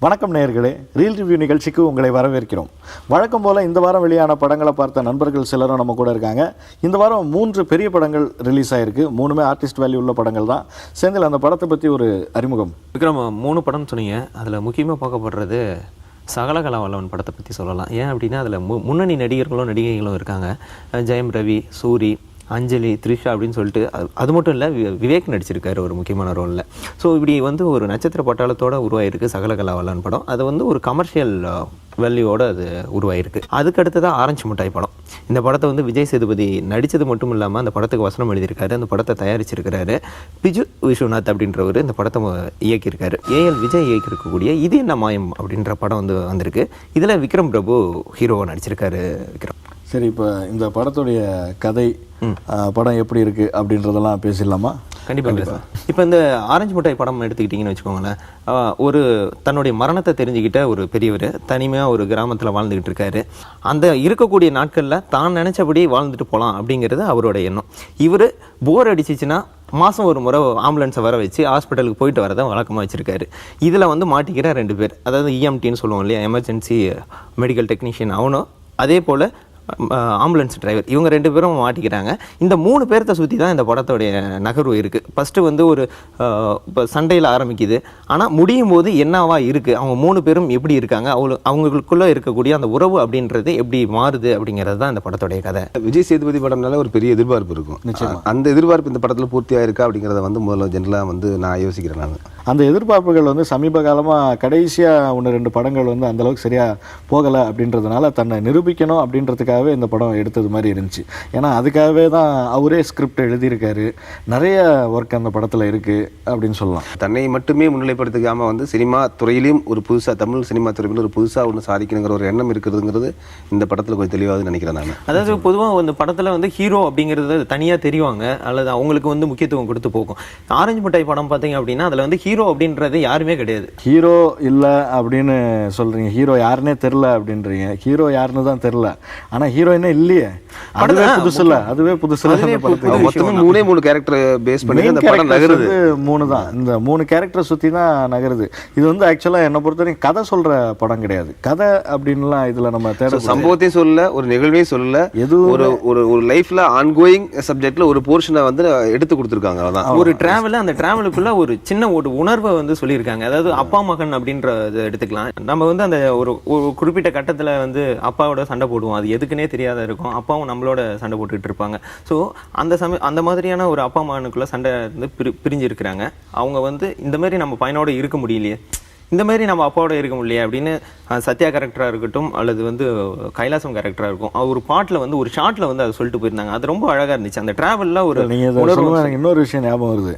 வணக்கம் நேயர்களே, reel review நிகழ்ச்சிக்கு உங்களை வரவேற்கிறோம். வழக்கம் போல் இந்த வாரம் வெளியான படங்களை பார்த்த நண்பர்கள் சிலரும் நம்ம கூட இருக்காங்க. இந்த வாரம் 3 பெரிய படங்கள் ரிலீஸ் ஆகிருக்கு. 3மே ஆர்டிஸ்ட் வேல்யூ உள்ள படங்கள் தான். சேர்ந்து அந்த படத்தை பற்றி ஒரு அறிமுகம். விக்ரம், 3 படம் சொன்னீங்க. அதில் முக்கியமாக பார்க்கப்படுறது சகலகலாவல்லவன் படத்தை பற்றி சொல்லலாம். ஏன் அப்படின்னா அதில் முன்னணி நடிகர்களும் நடிகைகளும் இருக்காங்க. ஜெயம் ரவி, சூரி, அஞ்சலி, த்ரிஷா அப்படின்னு சொல்லிட்டு அது மட்டும் இல்லை, விவேக் நடிச்சிருக்காரு ஒரு முக்கியமான ரோலில். ஸோ இப்படி ஒரு நட்சத்திர பட்டாளத்தோடு உருவாயிருக்கு சகலகலாவல்லவன் படம். அது ஒரு கமர்ஷியல் வேல்யூவோடு அது உருவாயிருக்கு. அதுக்கு அடுத்ததான் ஆரஞ்சு மிட்டாய் படம். இந்த படத்தை விஜய் சேதுபதி நடித்தது மட்டும் இல்லாமல் அந்த படத்துக்கு வசனம் எழுதியிருக்காரு, அந்த படத்தை தயாரிச்சிருக்கிறாரு. பிஜு விஸ்வநாத் அப்படின்றவர் இந்த படத்தை இயக்கியிருக்காரு. ஏஎல் விஜய் இயக்கியிருக்கக்கூடிய இது என்ன மாயம் அப்படின்ற படம் வந்திருக்கு. இதில் விக்ரம் பிரபு ஹீரோவாக நடிச்சிருக்காரு. விக்ரம், சரி, இப்போ இந்த படத்துடைய கதை, படம் எப்படி இருக்குது அப்படின்றதெல்லாம் பேசிடலாமா? கண்டிப்பாக சார். இப்போ இந்த ஆரஞ்சு மிட்டாய் படம் எடுத்துக்கிட்டிங்கன்னு வச்சுக்கோங்களேன். தன்னுடைய மரணத்தை தெரிஞ்சுக்கிட்ட ஒரு பெரியவர் தனிமையாக ஒரு கிராமத்தில் வாழ்ந்துக்கிட்டு இருக்காரு. அந்த இருக்கக்கூடிய நாட்களில் தான் நினச்சபடி வாழ்ந்துட்டு போகலாம் அப்படிங்கிறது அவரோட எண்ணம். இவர் போர் அடிச்சிச்சுன்னா மாதம் ஒரு முறை ஆம்புலன்ஸை வர வச்சு ஹாஸ்பிட்டலுக்கு போயிட்டு வரதை வழக்கமாக வச்சுருக்காரு. இதில் மாட்டிக்கிற 2 பேர், அதாவது இஎம்டின்னு சொல்லுவோம் இல்லையா, எமர்ஜென்சி மெடிக்கல் டெக்னீஷியன், அவனும் அதே போல் ஆம்புலன்ஸ் டிரைவர், இவங்க 2 பேரும் மாட்டிக்கிறாங்க. இந்த 3 பேர்த்த சுற்றி தான் இந்த படத்தோடைய நகர்வு இருக்குது. ஃபஸ்ட்டு ஒரு இப்போ சண்டையில் ஆரம்பிக்குது. ஆனால் முடியும் போது என்னவா இருக்குது, அவங்க 3 பேரும் எப்படி இருக்காங்க, அவங்களுக்குள்ளே இருக்கக்கூடிய அந்த உறவு அப்படின்றது எப்படி மாறுது அப்படிங்கிறது தான் இந்த படத்தோடைய கதை. விஜய் சேதுபதி படம்னால ஒரு பெரிய எதிர்பார்ப்பு இருக்கும். நிச்சயமாக அந்த எதிர்பார்ப்பு இந்த படத்தில் பூர்த்தியாக இருக்கா அப்படிங்கிறத முதல்ல ஜென்ரலாக நான் யோசிக்கிறேன். நான் அந்த எதிர்பார்ப்புகள் சமீப காலமாக கடைசியாக 1-2 படங்கள் அந்தளவுக்கு சரியாக போகலை அப்படின்றதுனால தன்னை நிரூபிக்கணும் அப்படின்றதுக்காகவே இந்த படம் எடுத்தது மாதிரி இருந்துச்சு. ஏன்னா அதுக்காகவே தான் அவரே ஸ்கிரிப்ட் எழுதியிருக்காரு. நிறைய ஒர்க் அந்த படத்தில் இருக்குது அப்படின்னு சொல்லலாம். தன்னை மட்டுமே முன்னிலைப்படுத்திக்காமல் சினிமா துறையிலையும் ஒரு புதுசாக, தமிழ் சினிமா துறையில் ஒரு புதுசாக ஒன்று சாதிக்கணுங்கிற ஒரு எண்ணம் இருக்குதுங்கிறது இந்த படத்தில் கொஞ்சம் தெளிவாக நினைக்கிறேன் நான். அதாவது பொதுவாக இந்த படத்தில் ஹீரோ அப்படிங்கிறது தனியாக தெரிவாங்க, அல்லது அவங்களுக்கு முக்கியத்துவம் கொடுத்து போகும். ஆரஞ்சு மிட்டாய் படம் பார்த்தீங்க அப்படின்னா அதில் ஹீரோ அப்படின்றது யாருமே கிடையாது. ஹீரோ இல்லை அப்படின்னு சொல்கிறீங்க, ஹீரோ யாருன்னே தெரில அப்படின்றீங்க. ஹீரோ யாருன்னு தான் தெரில, ஆனால் ஹீரோயினே இல்லையே. அதுவே புதுசு இல்லை, அதுவே புதுசு இல்லை. மொத்தம் 3 கேரக்டர் பேஸ் பண்ணி இந்த படம் நகருது. 3 தான், இந்த 3 கேரக்டர் சுற்றி தான் நகருது. இது ஆக்சுவலாக என்னை பொறுத்தவரைக்கும் கதை சொல்கிற படம் கிடையாது. கதை அப்படின்லாம் இதில் நம்ம தேட சம்பவத்தையும் சொல்லல, ஒரு நிகழ்வையும் சொல்லல, எதுவும் ஒரு லைஃப்ல ஆன்கோயிங் சப்ஜெக்ட்ல ஒரு போர்ஷனை எடுத்து கொடுத்துருக்காங்க. அதான் ஒரு டிராவல், அந்த டிராவலுக்குள்ள ஒரு சின்ன ஒரு உணர்வை சொல்லியிருக்காங்க. அதாவது அப்பா மகன் அப்படின்றத எடுத்துக்கலாம். நம்ம அந்த ஒரு குறிப்பிட்ட கட்டத்தில் அப்பாவோட சண்டை போடுவோம், அது எதுக்குன்னே தெரியாத இருக்கும். அப்பாவும் நம்மளோட சண்டை போட்டுக்கிட்டு இருப்பாங்க. ஸோ அந்த மாதிரியான ஒரு அப்பா மகனுக்குள்ள சண்டை பிரிஞ்சு இருக்கிறாங்க. அவங்க இந்த மாதிரி நம்ம பையனோட இருக்க முடியலையே, இந்த மாதிரி நம்ம அப்பாவோட இருக்க முடியலையே அப்படின்னு சத்யா கேரக்டராக இருக்கட்டும், அல்லது கைலாசம் கேரக்டராக இருக்கும், ஒரு பாட்டில் ஒரு ஷார்ட்டில் அதை சொல்லிட்டு போயிருந்தாங்க. அது ரொம்ப அழகாக இருந்துச்சு. அந்த டிராவலில் ஒரு எனக்கு இன்னொரு விஷயம் ஞாபகம் வருது.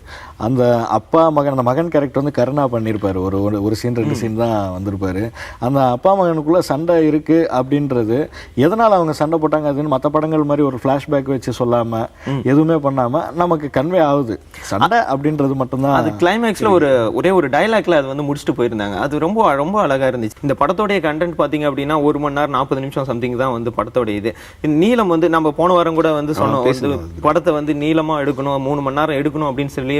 அந்த அப்பா மகன், அந்த மகன் கேரக்டர் கருணா பண்ணியிருப்பார். ஒரு சீன் 2 சீன் தான் வந்திருப்பாரு. அந்த அப்பா மகனுக்குள்ளே சண்டை இருக்குது அப்படின்றது எதனால் அவங்க சண்டை போட்டாங்க அதுன்னு மற்ற படங்கள் மாதிரி ஒரு ஃப்ளாஷ்பேக் வச்சு சொல்லாமல், எதுவுமே பண்ணாமல் நமக்கு கன்வே ஆகுது. சண்டை அப்படின்றது மட்டும்தான். அது கிளைமேக்ஸில் ஒரே ஒரு டைலாக்ல அது முடிச்சுட்டு போயிருந்தாங்க. அது ரொம்ப ரொம்ப அழகா இருந்துச்சு. இந்த படத்தோடைய கண்டென்ட் பாத்தீங்க அப்படின்னா 1 மணி நேரம் 40 நிமிஷம் சம்திங் தான் படத்தோடைய இது. நீளம் நம்ம போன வாரம் கூட சொன்னோம், படத்தை நீளமா எடுக்கணும், 3 மணி நேரம் எடுக்கணும் அப்படின்னு சொல்லி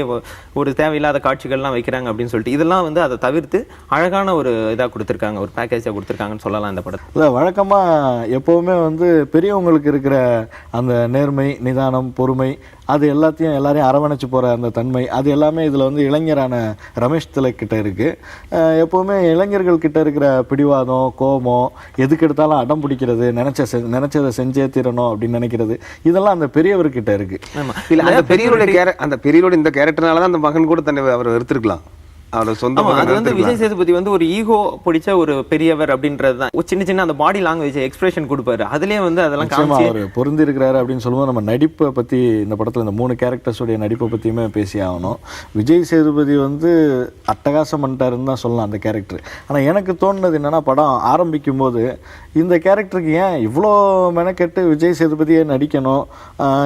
ஒரு தேவையில்லாத காட்சிகள்லாம் வைக்கிறாங்க அப்படின்னு சொல்லிட்டு, இதெல்லாம் அதை தவிர்த்து அழகான ஒரு இதாக கொடுத்துருக்காங்க, ஒரு பேக்கேஜாக கொடுத்துருக்காங்கன்னு சொல்லலாம். இந்த படத்தை வழக்கமாக எப்போவுமே பெரியவங்களுக்கு இருக்கிற அந்த நேர்மை, நிதானம், பொறுமை, அது எல்லாரையும் அரவணைச்சு போகிற அந்த தன்மை, அது எல்லாமே இதில் இளைஞரான ரமேஷ் திலக் கிட்ட இருக்குது. எப்போவுமே இளைஞர்கள் கிட்ட இருக்கிற பிடிவாதம், கோபம், எதுக்கு எடுத்தாலும் அடம் பிடிக்கிறது, நினச்சதை செஞ்சே தீரணும் அப்படின்னு நினைக்கிறது, இதெல்லாம் அந்த பெரியவர்கிட்ட இருக்குது. இல்லை, அந்த பெரியவரோட இந்த கேரக்டர்னால தான் அந்த மகன் கூட தன்னை அவர் எடுத்துருக்கலாம். அது விஜய் சேதுபதி ஒரு ஈகோ பிடிச்ச ஒரு பெரியவர் அப்படின்றது தான். சின்ன சின்ன அந்த பாடி லாங்குவேஜ் எக்ஸ்பிரஷன் கொடுப்பாரு. அதுலயே அதெல்லாம் அவர் பொருந்தி இருக்கிறாரு அப்படின்னு சொல்லுவோம். நம்ம நடிப்பை பத்தி இந்த படத்துல இந்த 3 கேரக்டர்ஸோடைய நடிப்பை பத்தியுமே பேசி ஆகணும். விஜய் சேதுபதி அட்டகாசம் பண்ணிட்டாருன்னு தான் சொல்லலாம் அந்த கேரக்டர். ஆனா எனக்கு தோணுனது என்னன்னா, படம் ஆரம்பிக்கும் போது இந்த கேரக்டருக்கு ஏன் இவ்வளோ மெனக்கெட்டு விஜய் சேதுபதியே நடிக்கணும்,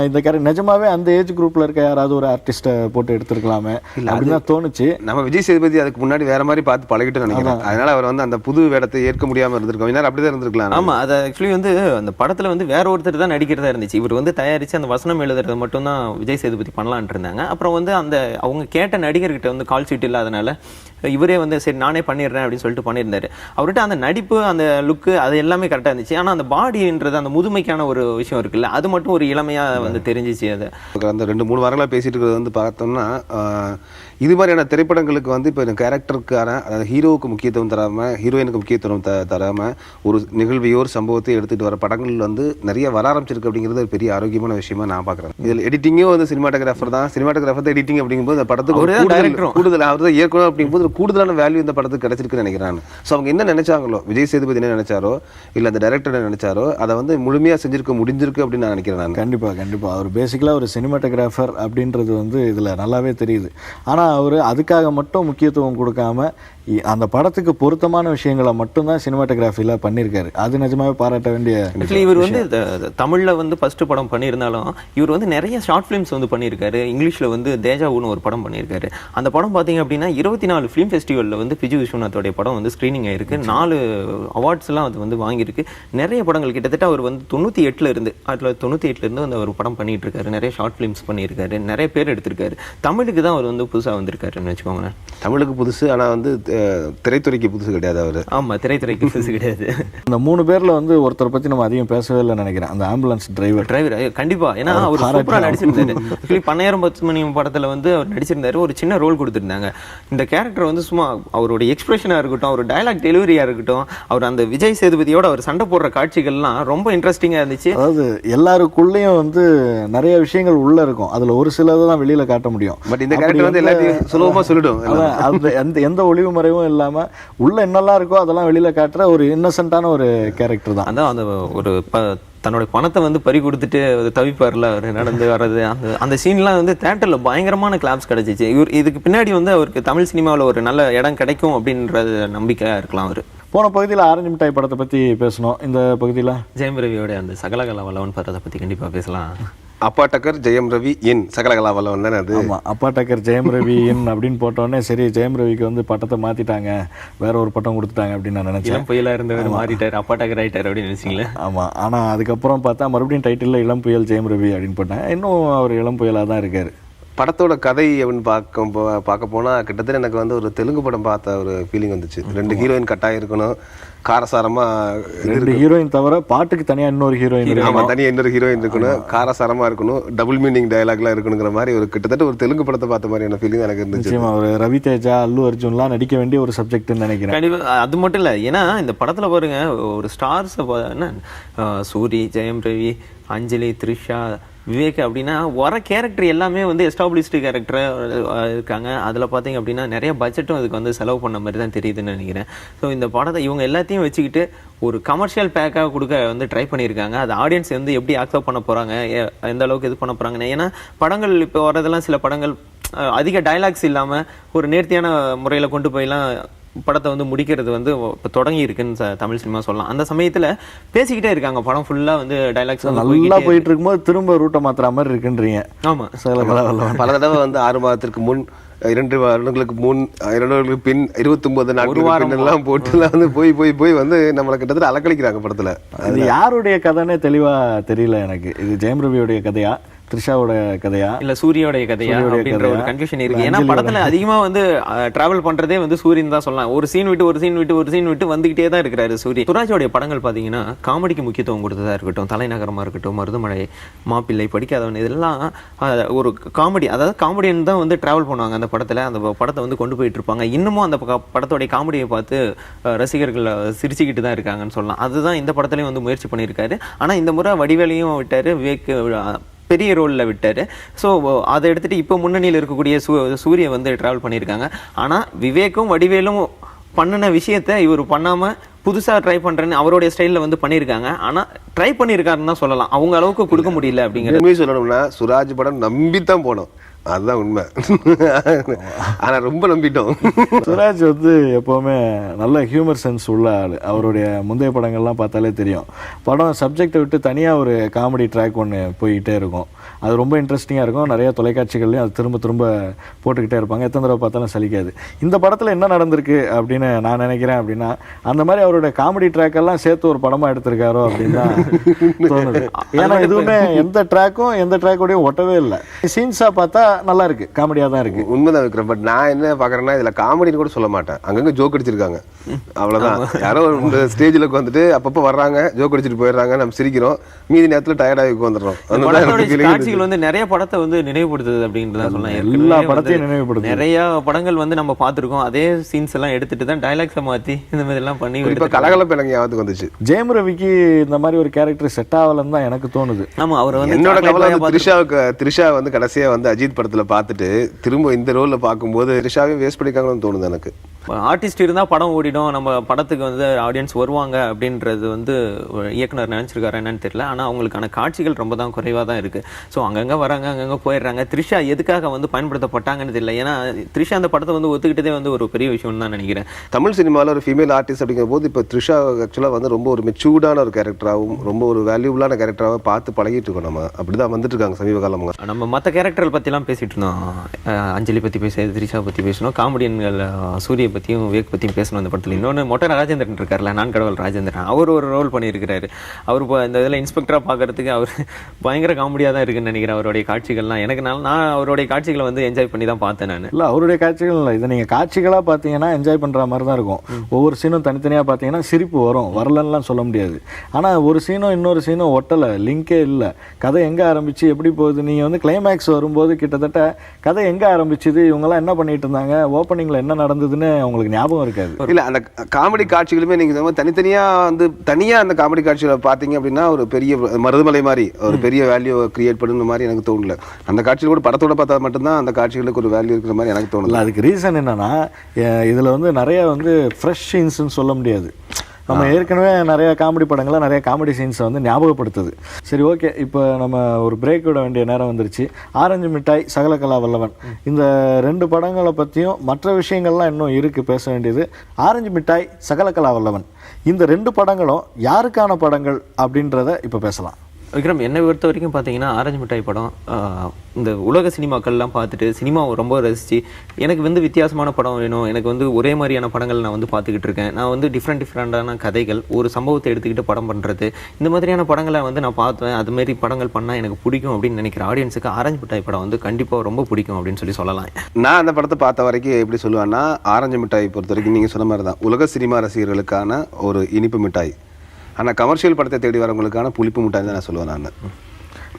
இந்த கேரக்டர் நிஜமாவே அந்த ஏஜ் குரூப்ல இருக்க யாராவது ஒரு ஆர்டிஸ்ட்டை போட்டு எடுத்துருக்கலாமே அப்படின்னு தான் தோணுச்சு. நம்ம விஜய் சேதுபதி அதுக்கு முன்னாடி வேற மாதிரி பார்த்து பழகிட்டு நினைக்கிறேன். அதனால அவர் அந்த புது வேடத்தை ஏற்க முடியாம இருந்திருக்கும். இன்னும் அப்படிதான் இருந்திருக்கலாம். ஆமா, அது ஆக்சுவலி அந்த படத்துல வேற ஒருத்தர் தான் நடிக்கிறதா இருந்துச்சு. இவர் தயாரிச்சு அந்த வசனம் எழுதுறது மட்டும் தான் விஜய் சேதுபதி பண்ணலான் இருந்தாங்க. அப்புறம் அந்த அவங்க கேட்ட நடிகர்கிட்ட கால் சீட் இல்லாதனால இவரே வந்து சரி நானே பண்ணிடுறேன் அப்படின்னு சொல்லிட்டு பண்ணியிருந்தாரு. அவர்கிட்ட அந்த நடிப்பு, அந்த லுக்கு, அது எல்லாமே கரெக்டாக இருந்துச்சு. ஆனால் அந்த பாடின்றது, அந்த முதுமைக்கான ஒரு விஷயம் இருக்குல்ல, அது மட்டும் ஒரு இளமையாக வந்து தெரிஞ்சிச்சு. அது அந்த 2-3 வாரங்களாக பேசிட்டு இருக்கிறது வந்து பார்த்தோம்னா இது மாதிரியான திரைப்படங்களுக்கு வந்து இப்போ கேரக்டருக்கான, அதாவது ஹீரோவுக்கு முக்கியத்துவம் தராமல், ஹீரோயினுக்கு முக்கியத்துவம் தராமல் ஒரு நிகழ்வையோ ஒரு சம்பவத்தை எடுத்துகிட்டு வர படங்கள் வந்து நிறைய வர ஆரம்பிச்சிருக்கு அப்படிங்கிறது ஒரு பெரிய ஆரோக்கியமான விஷயமா நான் பார்க்குறேன். இதில் எடிட்டிங்கும் வந்து சினிமாட்டோகிராஃபர் தான், சினிமாட்டோகிராஃபர் தான் எடிட்டிங் அப்படிங்கும்போது அந்த படத்துக்கு கூடுதல் அவர் தான் இயக்கணும் அப்படிங்கும்போது ஒரு கூடுதலான வேல்யூ இந்த படத்துக்கு கிடைச்சிருக்குன்னு நினைக்கிறேன். ஸோ அவங்க என்ன நினைச்சாங்களோ, விஜய் சேதுபதி என்ன நினைச்சாரோ இல்லை அந்த டைரக்டர் என்ன நினைச்சாரோ அதை வந்து முழுமையாக முடிஞ்சிருக்கு அப்படின்னு நான் நினைக்கிறேன். நான் கண்டிப்பாக அவர் பேசிக்கலாக ஒரு சினிமாட்டோகிராஃபர் அப்படின்றது வந்து இதில் நல்லாவே தெரியுது. ஆனால் அவர் அதுக்காக மட்டும் முக்கியத்துவம் கொடுக்காம அந்த படத்துக்கு பொருத்தமான விஷயங்களை மட்டும்தான் சினிமாட்டோகிராஃபியில் பண்ணியிருக்காரு. அது நிஜமாவே பாராட்ட வேண்டிய. இவர் வந்து தமிழில் வந்து ஃபர்ஸ்ட் படம் பண்ணியிருந்தாலும் இவர் வந்து நிறைய ஷார்ட் ஃபிலிம்ஸ் வந்து பண்ணியிருக்காரு. இங்கிலீஷில் வந்து தேஜாவுன்னு ஒரு படம் பண்ணியிருக்காரு. அந்த படம் பார்த்தீங்க அப்படின்னா 24 ஃபிலிம் ஃபெஸ்டிவலில் வந்து பிஜு விஸ்வநாத்தோடைய படம் வந்து ஸ்க்ரீனிங் ஆயிருக்கு. 4 அவார்ட்ஸ்லாம் அது வந்து வாங்கியிருக்கு. நிறைய படங்கள் கிட்டத்தட்ட அவர் வந்து 98 இருந்து வந்து அவர் படம் பண்ணிட்டு இருக்காரு. நிறைய ஷார்ட் ஃபிலிம்ஸ் பண்ணியிருக்காரு. நிறைய பேர் எடுத்திருக்காரு. தமிழுக்கு தான் அவர் வந்து புதுசாக வந்திருக்காருன்னு வச்சுக்கோங்களேன். தமிழுக்கு புதுசு, ஆனால் வந்து திரைத்துறைக்கு புதுசு கிடையாது அவர். ஆமா, திரைத்துறைக்கு புதுசு கிடையாது. இந்த 3 பேர்ல வந்து ஒருத்தர் பத்தி நம்ம அதிகம் பேசவே இல்லை நினைக்கிறேன், அந்த ஆம்புலன்ஸ் டிரைவர். கண்டிப்பா, ஏன்னா அவர் சூப்பரா நடிச்சிருந்தாரு. ஆக்சுவலி பண்ணையாரம் பத்மனியம் படத்துல வந்து அவர் நடிச்சிருந்தாரு. ஒரு சின்ன ரோல் கொடுத்திருந்தாங்க. இந்த கேரக்டர் வந்து சும்மா அவருடைய எக்ஸ்பிரஷனா இருக்கட்டும், அவர் டயலாக் டெலிவரியா இருக்கட்டும், அவர் அந்த விஜய் சேதுபதியோட அவர் சண்டை போடுற காட்சிகள்லாம் ரொம்ப இன்ட்ரெஸ்டிங்கா இருந்துச்சு. அதாவது எல்லாருக்குள்ளேயும் வந்து நிறைய விஷயங்கள் உள்ள இருக்கும், அதுல ஒரு சிலதான் வெளியில காட்ட முடியும். பட் இந்த கேரக்டர் வந்து எல்லாத்தையும் சுலபமா சொல்லிடும். எந்த ஒளிவு மறைவும் இல்லாம உள்ள என்னெல்லாம் இருக்கோ அதெல்லாம் வெளியில காட்டுற ஒரு இன்னசென்ட்டான ஒரு கேரக்டர் தான். அதான் அந்த ஒரு தன்னோட பணத்தை வந்து பறி கொடுத்துட்டு தவிப்பார்ல அவர் நடந்து வர்றது, அந்த சீன்லாம் வந்து தியேட்டர்ல பயங்கரமான கிளாப்ஸ் கிடைச்சிச்சு. இவர் இதுக்கு பின்னாடி வந்து அவருக்கு தமிழ் சினிமாவில் ஒரு நல்ல இடம் கிடைக்கும் அப்படின்றது நம்பிக்கையா இருக்கலாம். அவர் போன பகுதியில் ஆரஞ்சு மிட்டாய் படத்தை பத்தி பேசணும். இந்த பகுதியில் ஜெயம் ரவியோட அந்த சகலகலா வல்லவன் படத்தை பத்தி கண்டிப்பா பேசலாம். அப்பா டக்கர் ஜெயம் ரவி இன் சகலகலா வல்லவன் தானே அது? ஆமாம், அப்பா டக்கர் ஜெயம் ரவி இன் அப்படின்னு போட்டோடனே சரி ஜெயம் ரவிக்கு வந்து பட்டத்தை மாற்றிட்டாங்க, வேற ஒரு பட்டம் கொடுத்துட்டாங்க அப்படின்னு நான் நினச்சேன். இளம் புயலாக இருந்தவர் மாறிட்டார், அப்பா டக்கர் ஆகிட்டார் அப்படின்னு நினச்சிங்களே. ஆமாம், ஆனால் அதுக்கப்புறம் பார்த்தா மறுபடியும் டைட்டிலில் இளம் புயல் ஜெயம் ரவி அப்படின்னு போட்டேன். இன்னும் அவர் இளம் புயலாக தான் இருக்கார். படத்தோட கதை அப்படின்னு பார்க்க போனால் கிட்டத்தட்ட எனக்கு வந்து ஒரு தெலுங்கு படம் பார்த்த ஒரு ஃபீலிங் வந்துச்சு. 2 ஹீரோயின் கட்டாயம் இருக்கணும், காரசாரமாக 2 ஹீரோயின் தவிர பாட்டுக்கு தனியாக இன்னொரு ஹீரோயின். ஆமாம், தனியாக இன்னொரு ஹீரோயின் இருக்கணும், காரசாரமாக இருக்கணும், டபுள் மீனிங் டயலாக்லாம் இருக்கணுங்கிற மாதிரி ஒரு கிட்டத்தட்ட ஒரு தெலுங்கு படத்தை பார்த்த மாதிரியான ஃபீலிங் எனக்கு இருந்துச்சு. ஒரு ரவி தேஜா, அல்லு அர்ஜுன்லாம் நடிக்க வேண்டிய ஒரு சப்ஜெக்ட்னு நினைக்கிறேன். கண்டிப்பாக. அது மட்டும் இல்லை, ஏன்னா இந்த படத்தில் பாருங்க ஒரு ஸ்டார்ஸை சூரி, ஜெயம் ரவி, அஞ்சலி, த்ரிஷா, விவேக் அப்படின்னா வர கேரக்டர் எல்லாமே வந்து எஸ்டாப்ளிஷ்டு கேரக்டராக இருக்காங்க. அதில் பார்த்தீங்க அப்படின்னா நிறைய பட்ஜெட்டும் அதுக்கு வந்து செலவு பண்ண மாதிரி தான் தெரியுதுன்னு நினைக்கிறேன். ஸோ இந்த படத்தை இவங்க எல்லாத்தையும் வச்சுக்கிட்டு ஒரு கமர்ஷியல் பேக்காக கொடுக்க வந்து ட்ரை பண்ணியிருக்காங்க. அது ஆடியன்ஸ் வந்து எப்படி அக்செப்ட் பண்ண போகிறாங்க, எந்த அளவுக்கு இது பண்ண போகிறாங்கன்னு. ஏன்னா படங்கள் இப்போ வரதெல்லாம் சில படங்கள் அதிக டைலாக்ஸ் இல்லாமல் ஒரு நேர்த்தியான முறையில் கொண்டு போயெல்லாம் படத்தை வந்து முடிக்கிறது வந்து இப்போ தொடங்கி இருக்குன்னு தமிழ் சினிமா சொல்லலாம். அந்த சமயத்தில் பேசிக்கிட்டே இருக்காங்க, படம் ஃபுல்லாக வந்து டைலாக்ஸ் நல்லா போயிட்டு இருக்கும்போது திரும்ப ரூட்டை மாத்துற மாதிரி இருக்குன்றீங்க. ஆமாம், பல தடவை வந்து 6 மாதத்திற்கு முன், 2 வருடங்களுக்கு முன், 2 வருடங்களுக்கு பின், 29 நாட்கள் போட்டுலாம் வந்து போய் வந்து நம்மளை கிட்டத்தட்ட அலக்கழிக்கிறாங்க படத்துல. இது யாருடைய கதைன்னே தெளிவா தெரியல எனக்கு. இது ஜெயம் ரவியோடைய கதையா, த்ரிஷாவோட கதையா, இல்ல சூரியோடைய கதையா அப்படின்ற ஒரு கன்ஃபியூஷன் இருக்கு. ஏன்னா படத்துல அதிகமா வந்து டிராவல் பண்றதே வந்து சூரியன் தான் சொல்லலாம். ஒரு சீன் விட்டு வந்துகிட்டே தான் இருக்கிறாரு சூரிய. சுராஜோடைய படங்கள் பாத்தீங்கன்னா காமெடிக்கு முக்கியத்துவம் கொடுத்ததா இருக்கட்டும், தலைநகரமா இருக்கட்டும், மருதமலை, மாப்பிள்ளை, படிக்காதவன், இதெல்லாம் ஒரு காமெடி, அதாவது காமெடியன் தான் வந்து டிராவல் பண்ணுவாங்க அந்த படத்துல. அந்த படத்தை வந்து கொண்டு போயிட்டு இருப்பாங்க. இன்னமும் அந்த படத்தோடைய காமெடியை பார்த்து ரசிகர்கள் சிரிச்சுக்கிட்டு தான் இருக்காங்கன்னு சொல்லலாம். அதுதான் இந்த படத்துலயும் வந்து முயற்சி பண்ணியிருக்காரு. ஆனா இந்த முறை வடிவேலையும் விட்டாரு, விவேக் பெரிய ரோலில் விட்டார். ஸோ அதை எடுத்துகிட்டு இப்போ முன்னணியில் இருக்கக்கூடிய சூரிய வந்து ட்ராவல் பண்ணியிருக்காங்க. ஆனால் விவேக்கும் வடிவேலும் பண்ணின விஷயத்த இவர் பண்ணாமல் புதுசாக ட்ரை பண்ணுறேன்னு அவருடைய ஸ்டைலில் வந்து பண்ணியிருக்காங்க. ஆனால் ட்ரை பண்ணியிருக்காருன்னு தான் சொல்லலாம், அவங்க அளவுக்கு கொடுக்க முடியல அப்படிங்கிறது. சொல்லணும்னா சுராஜ் படம் நம்பித்தான் போனோம், அதுதான் உண்மை. ஆனா ரொம்ப நம்பிட்டோம். சுராஜ் வந்து எப்போவுமே நல்ல ஹியூமர் சென்ஸ் உள்ள ஆள். அவருடைய முந்தைய படங்கள்லாம் பார்த்தாலே தெரியும். படம் சப்ஜெக்டை விட்டு தனியாக ஒரு காமெடி ட்ராக் ஒன்று போய்கிட்டே இருக்கும். அது ரொம்ப இன்ட்ரெஸ்டிங்காக இருக்கும். நிறைய தொலைக்காட்சிகள்லையும் அது திரும்ப திரும்ப போட்டுக்கிட்டே இருப்பாங்க, எத்தனை தடவை பார்த்தாலும் சலிக்காது. இந்த படத்தில் என்ன நடந்திருக்கு அப்படின்னு நான் நினைக்கிறேன் அப்படின்னா, அந்த மாதிரி அவருடைய காமெடி ட்ராக்கெல்லாம் சேர்த்து ஒரு படமாக எடுத்திருக்காரோ அப்படின்னு தான் தோணுது. ஏன்னா எதுவுமே எந்த ட்ராக்கும் எந்த ட்ராக்கோடையும் ஒட்டவே இல்லை. சீன்ஸாக பார்த்தா நல்லா இருக்கு, காமெடியாக தான் இருக்கு. உண்மைதான் விக்ரம். பட் நான் என்ன பார்க்குறேன்னா, இதில் காமெடின்னு கூட சொல்ல மாட்டேன், அங்கங்கே ஜோக் அடிச்சிருக்காங்க, அவ்வளோதான். யாரோ ஒரு ஸ்டேஜில் வந்துட்டு அப்பப்போ வர்றாங்க, ஜோக் அடிச்சுட்டு போயிடுறாங்க, நம்ம சிரிக்கிறோம், மீதி நேரத்தில் டயர்டாகி வந்துடுறோம். காட்சிகள் வந்து நிறைய படத்தை வந்து நினைவுபடுத்துது அப்படின்றத சொல்லலாம். எல்லா படத்தையும் நினைவுபடுத்து. நிறைய படங்கள் வந்து நம்ம பார்த்துருக்கோம், அதே சீன்ஸ் எல்லாம் எடுத்துட்டு தான் டைலாக்ஸை மாற்றி இந்த மாதிரி எல்லாம் பண்ணி இப்போ கலகலப்பு எனக்கு ஞாபகத்துக்கு வந்துச்சு. ஜெயம் ரவிக்கு இந்த மாதிரி ஒரு கேரக்டர் செட் ஆகலன்னு தான் எனக்கு தோணுது. ஆமா, அவர் வந்து என்னோட கவலை த்ரிஷா வந்து கடைசியா வந்து அஜித் படத்துல பார்த்துட்டு திரும்ப இந்த ரோல்ல பார்க்கும்போது த்ரிஷாவே வேஸ்ட் பண்ணிருக்காங்கன்னு தோணுது எனக்கு. ஆர்டிஸ்ட் இருந்தால் படம் ஓடிடும், நம்ம படத்துக்கு வந்து ஆடியன்ஸ் வருவாங்க அப்படின்றது வந்து இயக்குனர் நினச்சிருக்காரு என்னன்னு தெரியல. ஆனால் அவங்களுக்கான காட்சிகள் ரொம்ப தான் குறைவாக தான் இருக்குது. ஸோ அங்கங்கே வராங்க, அங்கங்கே போயிடுறாங்க. த்ரிஷா எதுக்காக வந்து பயன்படுத்தப்பட்டாங்கன்னு தெரியல. ஏன்னா த்ரிஷா அந்த படத்தை வந்து ஒத்துக்கிட்டதே வந்து ஒரு பெரிய விஷயம் தான் நினைக்கிறேன். தமிழ் சினிமாவில் ஒரு ஃபீமேல் ஆர்டிஸ்ட் அப்படிங்கிற போது இப்போ த்ரிஷா ஆக்சுவலாக வந்து ரொம்ப ஒரு மெச்சூர்டான ஒரு கேரக்டராகவும் ரொம்ப ஒரு வேல்யூபுளான கேரக்டராகவும் பார்த்து பழகிட்டு இருக்கோம். நம்ம அப்படி தான் வந்துட்டு இருக்காங்க சமீப காலமாக. நம்ம மற்ற கேரக்டர் பற்றிலாம் பேசிகிட்டு இருந்தோம். அஞ்சலி பற்றி பேச, த்ரிஷா பற்றி பேசணும், காமெடியன்கள் சூரிய பற்றியும் விவேக் பற்றியும் பேசணும் அந்த படத்தில். இன்னொன்று மொட்டை ராஜேந்திரன் இருக்கார்ல, நான் கடவுள் ராஜேந்திரன், அவர் ஒரு ரோல் பண்ணியிருக்கிறாரு. அவர் இப்போ இந்த இதில் இன்ஸ்பெக்டராக பார்க்கறதுக்கு அவர் பயங்கர காமெடியாக தான் இருக்குன்னு நினைக்கிறேன். அவருடைய காட்சிகள்லாம் எனக்கு நான் அவருடைய காட்சிகளை வந்து என்ஜாய் பண்ணி தான் பார்த்தேன் நான். இல்லை, அவருடைய காட்சிகள் இல்லை, இதை நீங்கள் காட்சிகளாக பார்த்தீங்கன்னா என்ஜாய் பண்ணுற மாதிரி தான் இருக்கும். ஒவ்வொரு சீனும் தனித்தனியாக பார்த்தீங்கன்னா சிரிப்பு வரும், வரலன்னுலாம் சொல்ல முடியாது. ஆனால் ஒரு சீனும் இன்னொரு சீனும் ஒட்டலை, லிங்கே இல்லை. கதை எங்கே ஆரம்பிச்சு எப்படி போகுது, நீங்கள் வந்து கிளைமேக்ஸ் வரும்போது கிட்டத்தட்ட கதை எங்கே ஆரம்பிச்சுது, இவங்கெல்லாம் என்ன பண்ணிட்டு இருந்தாங்க, ஓப்பனிங்கில் என்ன நடந்ததுன்னு அவங்களுக்கு ஞாபகம் இருக்காது. இல்லை, அந்த காமெடி காட்சிகளுமே நீங்கள் தனித்தனியாக வந்து தனியாக அந்த காமெடி காட்சிகளை பார்த்தீங்க அப்படின்னா ஒரு பெரிய மருதமலை மாதிரி ஒரு பெரிய வேல்யூ கிரியேட் பண்ணுற மாதிரி எனக்கு தோணல. அந்த காட்சிகள் கூட படத்தோட பார்த்தா மட்டும்தான் அந்த காட்சிகளுக்கு ஒரு வேல்யூ இருக்கிற மாதிரி எனக்கு தோணல. அதுக்கு ரீசன் என்னன்னா, இதில் வந்து நிறைய வந்து ஃப்ரெஷ் சீன்ஸ்ன்னு சொல்ல முடியாது. நம்ம ஏற்கனவே நிறைய காமெடி படங்களை நிறைய காமெடி சீன்ஸை வந்து ஞாபகப்படுத்துது. சரி, ஓகே, இப்போ நம்ம ஒரு பிரேக் விட வேண்டிய நேரம் வந்துருச்சு. ஆரஞ்சு மிட்டாய், சகலகலா வல்லவன், இந்த 2 படங்களை பற்றியும் மற்ற விஷயங்கள்லாம் இன்னும் இருக்குது பேச வேண்டியது. ஆரஞ்சு மிட்டாய், சகலகலா வல்லவன், இந்த 2 படங்களும் யாருக்கான படங்கள் அப்படின்றத இப்போ பேசலாம். விக்ரம், என்னை பொறுத்த வரைக்கும் பார்த்தீங்கன்னா ஆரஞ்சு மிட்டாய் படம் இந்த உலக சினிமாக்கள்லாம் பார்த்துட்டு சினிமாவை ரொம்ப ரசித்து எனக்கு வந்து வித்தியாசமான படம் வேணும், எனக்கு வந்து ஒரே மாதிரியான படங்கள் நான் வந்து பார்த்துக்கிட்டு இருக்கேன், நான் வந்து டிஃப்ரெண்டான கதைகள், ஒரு சம்பவத்தை எடுத்துக்கிட்டு படம் பண்ணுறது, இந்த மாதிரியான படங்களை வந்து நான் பார்த்துவேன். அதுமாரி படங்கள் பண்ணால் எனக்கு பிடிக்கும் அப்படின்னு நினைக்கிற ஆடியன்ஸுக்கு ஆரஞ்சு மிட்டாய் படம் வந்து கண்டிப்பாக ரொம்ப பிடிக்கும் அப்படின்னு சொல்லலாம். நான் அந்த படத்தை பார்த்த வரைக்கும் எப்படி சொல்லுவேன்னா, ஆரஞ்சு மிட்டாய் பொறுத்த வரைக்கும் நீங்கள் சொன்ன மாதிரி தான் உலக சினிமா ரசிகர்களுக்கான ஒரு இனிப்பு மிட்டாய். ஆனால் கமர்ஷியல் படத்தை தேடி வரவங்களுக்கான புளிப்பு மிட்டாய் தான் நான் சொல்லுவேன் நான்.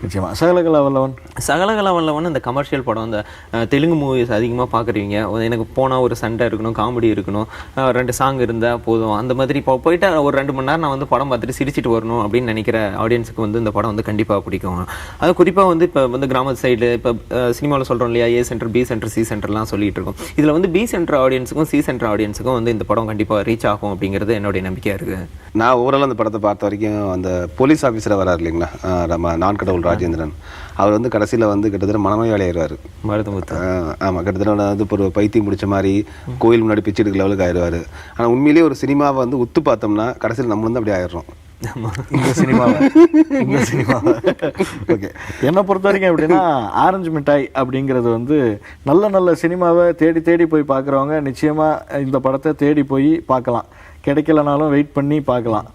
நிச்சயமாக சகலகலா வல்லவன், சகலகலா வல்லவன் இந்த கமர்ஷியல் படம், இந்த தெலுங்கு மூவிஸ் அதிகமாக பார்க்குறீங்க, எனக்கு போனால் ஒரு சண்டை இருக்கணும், காமெடி இருக்கணும், 2 சாங் இருந்தால் போதும், அந்த மாதிரி இப்போ போயிட்டு ஒரு 2 மணி நேரம் நான் வந்து படம் பார்த்துட்டு சிரிச்சிட்டு வரணும் அப்படின்னு நினைக்கிற ஆடியன்ஸுக்கு வந்து இந்த படம் வந்து கண்டிப்பாக பிடிக்கும். அது குறிப்பாக வந்து இப்போ வந்து கிராமத்து சைடு இப்போ சினிமாவில் சொல்கிறோம் இல்லையா, A centre, B centre, C சென்டர்லாம் சொல்லிட்டு இருக்கோம். இதில் வந்து பி சென்டர் ஆடியன்ஸுக்கும் சி சென்டர் ஆடியன்ஸுக்கும் வந்து இந்த படம் கண்டிப்பாக ரீச் ஆகும் அப்படிங்கிறது என்னுடைய நம்பிக்கையாக இருக்குது. நான் ஓவரால் அந்த படத்தை பார்த்த வரைக்கும் அந்த போலீஸ் ஆஃபீஸராக வராரு இல்லைங்களா, நம்ம நான் கடவுள் ராஜேந்திரன், அவர் வந்து கடைசியில் வந்து கிட்டத்தட்ட மனநோயாளி ஆயிடுவார். ஆமாம், கிட்டத்தட்ட வந்து இப்போ ஒரு பைத்தியம் முடிச்ச மாதிரி கோயில் முன்னாடி பிச்சை எடுக்கிற லெவலுக்கு ஆயிடுவார். ஆனால் உண்மையிலேயே ஒரு சினிமாவை வந்து உத்து பார்த்தோம்னா கடைசியில் நம்ம வந்து அப்படி ஆயிடுறோம். இந்த சினிமாவை ஓகே, என்னை பொறுத்த வரைக்கும் எப்படின்னா, ஆரஞ்சு மிட்டாய் அப்படிங்கிறது வந்து நல்ல நல்ல சினிமாவை தேடி தேடி போய் பார்க்குறவங்க நிச்சயமாக இந்த படத்தை தேடி போய் பார்க்கலாம், கிடைக்கலனாலும் வெயிட் பண்ணி பார்க்கலாம்.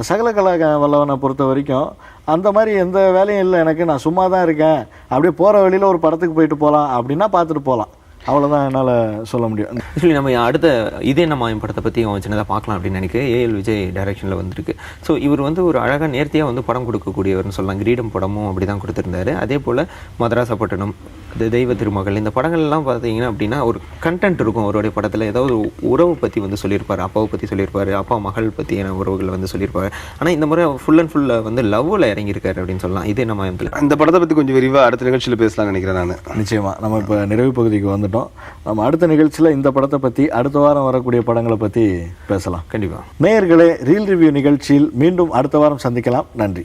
சகலகலா வல்லவனை பொறுத்த வரைக்கும் அந்த மாதிரி எந்த வேலையும் இல்லை எனக்கு, நான் சும்மா தான் இருக்கேன், அப்படியே போகிற வழியில் ஒரு படத்துக்கு போயிட்டு போகலாம் அப்படின்னா பார்த்துட்டு போகலாம், அவ்வளோதான் என்னால் சொல்ல முடியும். ஆக்சுவலி நம்ம அடுத்த இதே நம்ம படத்தை பற்றி சின்னதாக பார்க்கலாம் அப்படின்னு நினைக்கிறேன். ஏஎல் விஜய் டைரக்ஷனில் வந்திருக்கு. ஸோ இவர் வந்து ஒரு அழகாக நேர்த்தியாக வந்து படம் கொடுக்கக்கூடியவர்னு சொல்லலாம். கிரீடம் படமும் அப்படி தான் கொடுத்துருந்தாரு. அதே போல் மதராசப்பட்டினம், தெய்வ திருமகள், இந்த படங்கள்லாம் பார்த்தீங்கன்னா அப்படின்னா ஒரு கண்டென்ட் இருக்கும். அவருடைய படத்தில் ஏதாவது உறவு பற்றி வந்து சொல்லியிருப்பார், அப்பாவை பற்றி சொல்லியிருப்பார், அப்பா மகள் பற்றியான உறவுகளை வந்து சொல்லியிருப்பார். ஆனால் இந்த முறை ஃபுல் அண்ட் ஃபுல்ல வந்து லவ்வில் இறங்கியிருக்காரு அப்படின்னு சொல்லலாம். இதே நம்ம இந்த படத்தை பற்றி கொஞ்சம் விரிவாக அடுத்த நிகழ்ச்சியில் பேசலாம்னு நினைக்கிறேன் நான். நிச்சயமாக நம்ம இப்போ நிறைவு பகுதிக்கு வந்துட்டோம். நம்ம அடுத்த நிகழ்ச்சியில் இந்த படத்தை பற்றி, அடுத்த வாரம் வரக்கூடிய படங்களை பற்றி பேசலாம். கண்டிப்பாக நேயர்களே, ரீல் ரிவ்யூ நிகழ்ச்சியில் மீண்டும் அடுத்த வாரம் சந்திக்கலாம். நன்றி.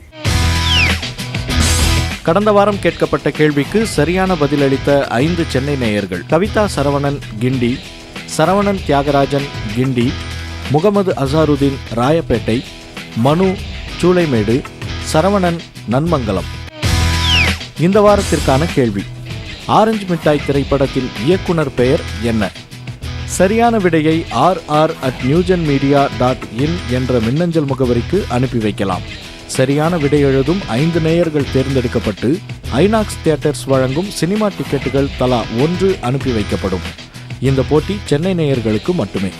கடந்த வாரம் கேட்கப்பட்ட கேள்விக்கு சரியான பதிலளித்த 5 சென்னை நேயர்கள்: கவிதா சரவணன் கிண்டி, சரவணன் தியாகராஜன் கிண்டி, முகமது அசாருதீன் ராயப்பேட்டை, மனு சூளைமேடு, சரவணன் நன்மங்கலம். இந்த வாரத்திற்கான கேள்வி: ஆரஞ்சு மிட்டாய் திரைப்படத்தின் இயக்குனர் பெயர் என்ன? சரியான விடையை rr@newgenmedia.in என்ற மின்னஞ்சல் முகவரிக்கு அனுப்பி வைக்கலாம். சரியான விடை எழுதும் 5 நேயர்கள் தேர்ந்தெடுக்கப்பட்டு ஐநாக்ஸ் தியேட்டர்ஸ் வழங்கும் சினிமா டிக்கெட்டுகள் தலா 1 அனுப்பி வைக்கப்படும். இந்த போட்டி சென்னை நேயர்களுக்கு மட்டுமே.